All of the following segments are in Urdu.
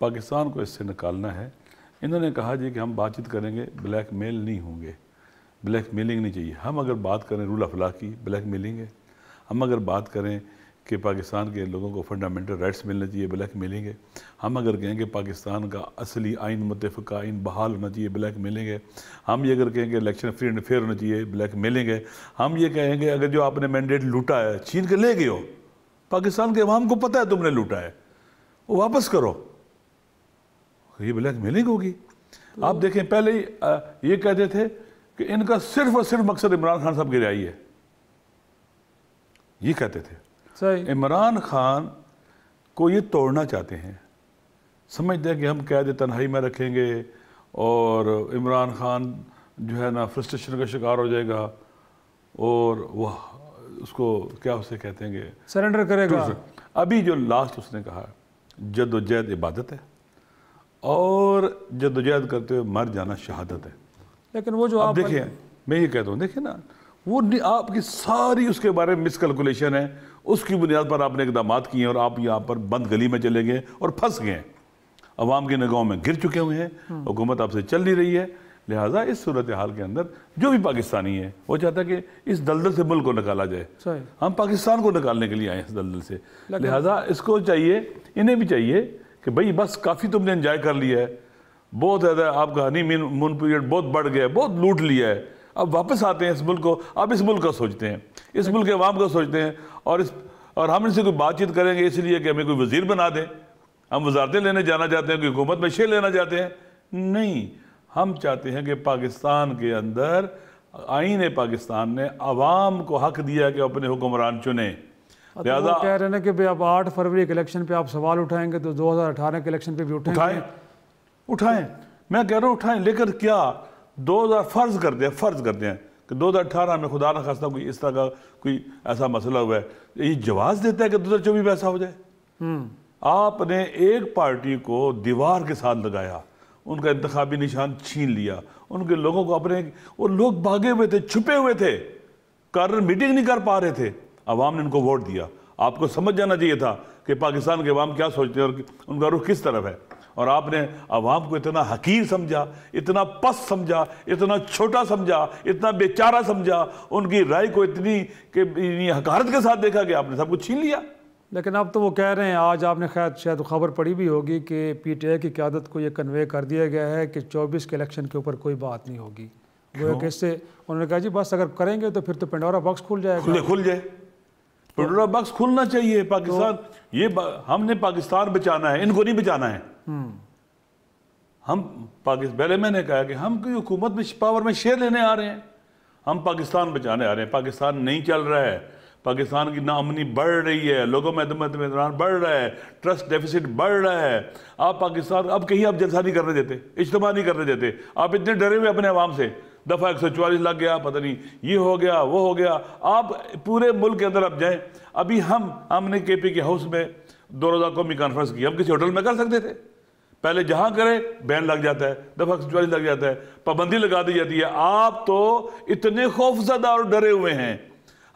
پاکستان کو اس سے نکالنا ہے. انہوں نے کہا جی کہ ہم بات چیت کریں گے, بلیک میل نہیں ہوں گے, بلیک میلنگ نہیں چاہیے. ہم اگر بات کریں رول آف لا کی, بلیک میلنگ ہے. ہم اگر بات کریں کہ پاکستان کے لوگوں کو فنڈامنٹل رائٹس ملنا چاہیے, بلیک میلنگ ہے. ہم اگر کہیں کہ پاکستان کا اصلی آئین متفقہ آئین بحال ہونا چاہیے, بلیک میلنگ ہے. ہم یہ اگر کہیں کہ الیکشن فری اینڈ فیئر ہونا چاہیے, بلیک میلنگ ہے. ہم یہ کہیں کہ اگر جو آپ نے مینڈیٹ لوٹا ہے, چھین کے لے گئے ہو, پاکستان کے عوام کو پتہ ہے تم نے لوٹا ہے, وہ واپس کرو, یہ بلیک میلنگ ہوگی. آپ دیکھیں پہلے یہ کہتے تھے کہ ان کا صرف اور صرف مقصد عمران خان صاحب کی رہائی ہے, یہ کہتے تھے. صحیح. عمران خان کو یہ توڑنا چاہتے ہیں, سمجھتے ہیں کہ ہم قید تنہائی میں رکھیں گے اور عمران خان جو ہے نا فرسٹریشن کا شکار ہو جائے گا اور وہ اس کو کیا اسے کہتے ہیں کہ سرنڈر کرے گا. ابھی جو لاسٹ اس نے کہا جد و جہد عبادت ہے اور جد و جہد کرتے ہوئے مر جانا شہادت ہے. لیکن وہ جو آپ دیکھیں, میں یہ کہتا ہوں, دیکھیں نا, وہ آپ کی ساری اس کے بارے میں مس کیلکولیشن ہے, اس کی بنیاد پر آپ نے اقدامات کیے ہیں اور آپ یہاں پر بند گلی میں چلے گئے اور پھنس گئے ہیں, عوام کی نگاہوں میں گر چکے ہوئے ہیں, حکومت آپ سے چل نہیں رہی ہے. لہٰذا اس صورتحال کے اندر جو بھی پاکستانی ہے وہ چاہتا ہے کہ اس دلدل سے ملک کو نکالا جائے. ہم پاکستان کو نکالنے کے لیے آئے ہیں اس دلدل سے. لہٰذا اس کو چاہیے, انہیں بھی چاہیے کہ بھئی بس کافی تم نے انجوائے کر لیا ہے, بہت زیادہ آپ کا ہنی مون پیریڈ بہت بڑھ گیا ہے, بہت لوٹ لیا ہے, اب واپس آتے ہیں اس ملک کو. اب اس ملک کا سوچتے ہیں, اس ملک کے عوام کا سوچتے ہیں, اور ہم ان سے کوئی بات چیت کریں گے اس لیے کہ ہمیں کوئی وزیر بنا دیں, ہم وزارتیں لینے جانا چاہتے ہیں, کوئی حکومت میں شے لینا چاہتے ہیں. نہیں, ہم چاہتے ہیں کہ پاکستان کے اندر آئین پاکستان نے عوام کو حق دیا کہ اپنے حکمران چنیں. لہٰذا کہہ رہے ہیں کہ اب 8 فروری کے الیکشن پہ آپ سوال اٹھائیں گے تو 2018 کے الیکشن پہ بھی اٹھائیں. میں کہہ رہا ہوں اٹھائیں, لیکن کیا 2000 فرض کرتے ہیں کہ 2018 میں خدا نہ خواستہ کوئی اس طرح کا کوئی ایسا مسئلہ ہوا ہے, یہ جواز دیتا ہے کہ 2024 میں ایسا ہو جائے؟ آپ نے ایک پارٹی کو دیوار کے ساتھ لگایا, ان کا انتخابی نشان چھین لیا, ان کے لوگوں کو اپنے, وہ لوگ بھاگے ہوئے تھے, چھپے ہوئے تھے, کارنر میٹنگ نہیں کر پا رہے تھے, عوام نے ان کو ووٹ دیا. آپ کو سمجھ جانا چاہیے تھا کہ پاکستان کے عوام کیا سوچتے ہیں اور ان کا رخ کس طرف ہے, اور آپ نے عوام کو اتنا حقیر سمجھا, اتنا پست سمجھا, اتنا چھوٹا سمجھا, اتنا بیچارہ سمجھا, ان کی رائے کو اتنی کہ حقارت کے ساتھ دیکھا کہ آپ نے سب کچھ چھین لیا. لیکن اب تو وہ کہہ رہے ہیں, آج آپ نے شاید خبر پڑھی بھی ہوگی کہ پی ٹی آئی کی قیادت کو یہ کنوے کر دیا گیا ہے کہ 24 کے الیکشن کے اوپر کوئی بات نہیں ہوگی. وہ کہ اس سے انہوں نے کہا جی بس اگر کریں گے تو پھر تو پنڈورا باکس کھل جائے گا. کھل جائے, پنڈورا باکس کھلنا چاہیے. پاکستان, یہ ہم نے پاکستان بچانا ہے, ان کو نہیں بچانا ہے. ہم پہلے میں نے کہا کہ ہم کوئی حکومت میں پاور میں شیئر لینے آ رہے ہیں, ہم پاکستان بچانے آ رہے ہیں. پاکستان نہیں چل رہا ہے, پاکستان کی ناامنی بڑھ رہی ہے, لوگوں میں اطمینان بڑھ رہا ہے, ٹرسٹ ڈیفیسٹ بڑھ رہا ہے. آپ پاکستان اب کہیں آپ جلسہ نہیں کرنے دیتے, اجتماع نہیں کرنے دیتے, آپ اتنے ڈرے ہوئے اپنے عوام سے. دفعہ 144 لگ گیا, پتہ نہیں یہ ہو گیا وہ ہو گیا. آپ پورے ملک کے اندر اب جائیں, ابھی ہم نے کے پی کے ہاؤس میں 2 روزہ قومی کانفرنس کی, ہم کسی ہوٹل میں کر سکتے تھے. پہلے جہاں کرے بین لگ جاتا ہے, دفعہ 144 لگ جاتا ہے, پابندی لگا دی جاتی ہے. آپ تو اتنے خوفزدہ اور ڈرے ہوئے ہیں.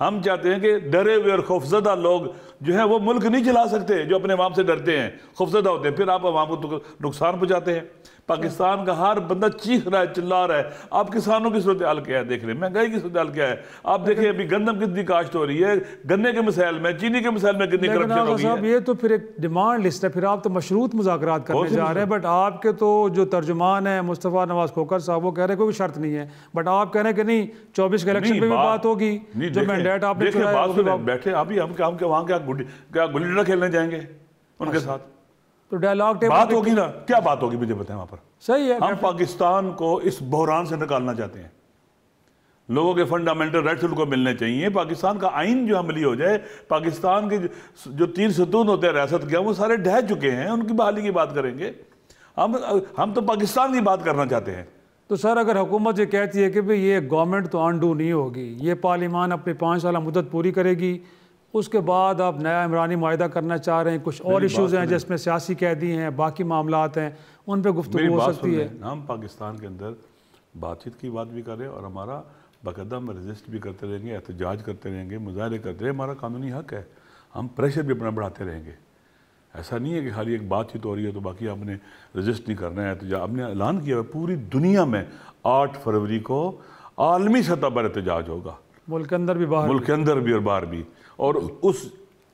ہم چاہتے ہیں کہ ڈرے ہوئے اور خوفزدہ لوگ جو ہیں وہ ملک نہیں چلا سکتے, جو اپنے عوام سے ڈرتے ہیں, خوفزدہ ہوتے ہیں, پھر آپ عوام کو نقصان پہنچاتے ہیں. پاکستان کا ہر بندہ چیخ رہا ہے, چلا رہا ہے. آپ کسانوں کی صورتحال کیا ہے دیکھ لیں, مہنگائی کی صورتحال کیا ہے آپ دیکھیں. ابھی گندم کتنی کاشت ہو رہی ہے, گنے کے مسائل میں, چینی کے مسائل میں کتنی کرپشن ہو گئی ہے. یہ تو پھر ایک ڈیمانڈ لسٹ ہے, پھر آپ تو مشروط مذاکرات کرنے جا رہے ہیں. بٹ آپ کے تو جو ترجمان ہیں مصطفیٰ نواز کھوکھر صاحب, وہ کہہ رہے ہیں کوئی شرط نہیں ہے, بٹ آپ کہہ رہے ہیں کہ نہیں 24 کے الیکشن پہ بھی بات ہوگی. جو مینڈیٹ آپ نے چلایا بیٹھے, ابھی ہم وہاں کیا گلی ڈنڈا کھیلنے جائیں گے ان کے ساتھ؟ تو ڈائلاگ بات ہوگی نا, کیا بات ہوگی مجھے بتائیں وہاں پر. صحیح ہے, ہم پاکستان کو اس بحران سے نکالنا چاہتے ہیں. لوگوں کے فنڈامنٹل رائٹس ان کو ملنے چاہیے. پاکستان کا آئین جو عملی ہو جائے, پاکستان کے جو 3 ستون ہوتے ہیں ریاست کے, وہ سارے ڈھہ چکے ہیں, ان کی بحالی کی بات کریں گے. ہم تو پاکستان کی بات کرنا چاہتے ہیں. تو سر اگر حکومت یہ کہتی ہے کہ بھئی یہ گورنمنٹ تو انڈو نہیں ہوگی, یہ پارلیمان اپنی 5 سالہ مدت پوری کرے گی, اس کے بعد آپ نیا عمرانی معاہدہ کرنا چاہ رہے ہیں, کچھ اور ایشوز ہیں جس میں سیاسی قیدی ہیں, باقی معاملات ہیں, ان پہ گفتگو ہو سکتی ہے. ہم پاکستان کے اندر بات چیت کی بات بھی کریں اور ہمارا باقاعدہ ہم ریزسٹ بھی کرتے رہیں گے, احتجاج کرتے رہیں گے, مظاہرے کرتے رہیں گے, ہمارا قانونی حق ہے. ہم پریشر بھی اپنا بڑھاتے رہیں گے. ایسا نہیں ہے کہ خالی ایک بات چیت ہو رہی ہے تو باقی آپ نے رجسٹ نہیں کرنا ہے. تو آپ نے اعلان کیا ہے پوری دنیا میں 8 فروری کو عالمی سطح پر احتجاج ہوگا, ملک کے اندر بھی باہر ملک کے اندر بھی اور باہر بھی, اور اس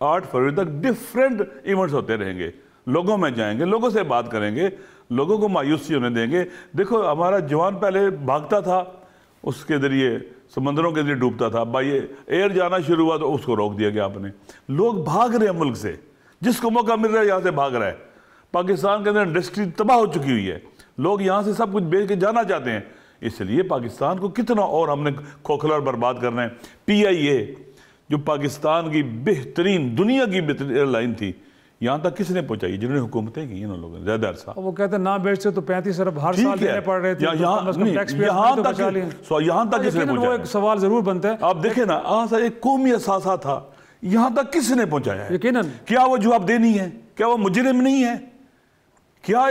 8 فروری تک ڈیفرنٹ ایونٹس ہوتے رہیں گے. لوگوں میں جائیں گے, لوگوں سے بات کریں گے, لوگوں کو مایوسی ہونے دیں گے. دیکھو ہمارا جوان پہلے بھاگتا تھا, اس کے ذریعے سمندروں کے ذریعے ڈوبتا تھا, بھائی ایئر جانا شروع ہوا تو اس کو روک دیا گیا آپ نے. لوگ بھاگ رہے ہیں ملک سے, جس کو موقع مل رہا ہے یہاں سے بھاگ رہا ہے. پاکستان کے اندر انڈسٹری تباہ ہو چکی ہوئی ہے, لوگ یہاں سے سب کچھ بیچ کے جانا چاہتے ہیں. اس لیے پاکستان کو کتنا اور ہم نے کھوکھلا اور برباد کرنا ہے. پی آئی اے جو پاکستان کی بہترین, دنیا کی بہترین ایئر لائن تھی, یہاں تک کس نے پہنچائی؟ جنہوں نے حکومتیں کی انہوں لوگوں نے زیادہ عرصہ. وہ کہتے ہیں نہ بیچتے تو 35 ارب ہر سال دینے پڑ رہے تھے, یہاں تک کس نے پہنچایا؟ وہ ایک سوال ضرور بنتا ہے. آپ دیکھیں نا, ایک قومی اثاثہ تھا, یہاں تک کس نے پہنچایا ہے؟ یقیناً. کیا وہ جواب دینی ہے؟ کیا وہ مجرم نہیں ہے؟ کیا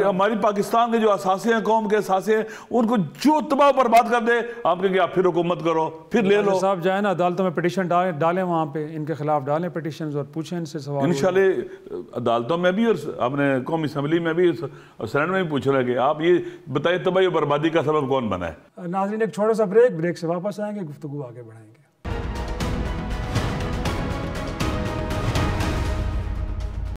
ہماری پاکستان کے جو اثاثے ہیں, قوم کے اثاثے ہیں, ان کو جو تباہ برباد کر دے, آپ کہیں کہ آپ پھر حکومت کرو, پھر لے لو. صاحب جائیں نا عدالتوں میں پٹیشن ڈالیں, وہاں پہ ان کے خلاف ڈالیں پٹیشنز اور پوچھیں ان سے سوال. انشاءاللہ عدالتوں میں بھی اور اپنے قومی اسمبلی میں بھی اور سینٹ میں بھی پوچھ رہے کہ آپ یہ بتائیں تباہی و بربادی کا سبب کون بنا ہے. ناظرین ایک چھوٹا سا بریک سے واپس آئیں گے, گفتگو آگے بڑھائیں گے.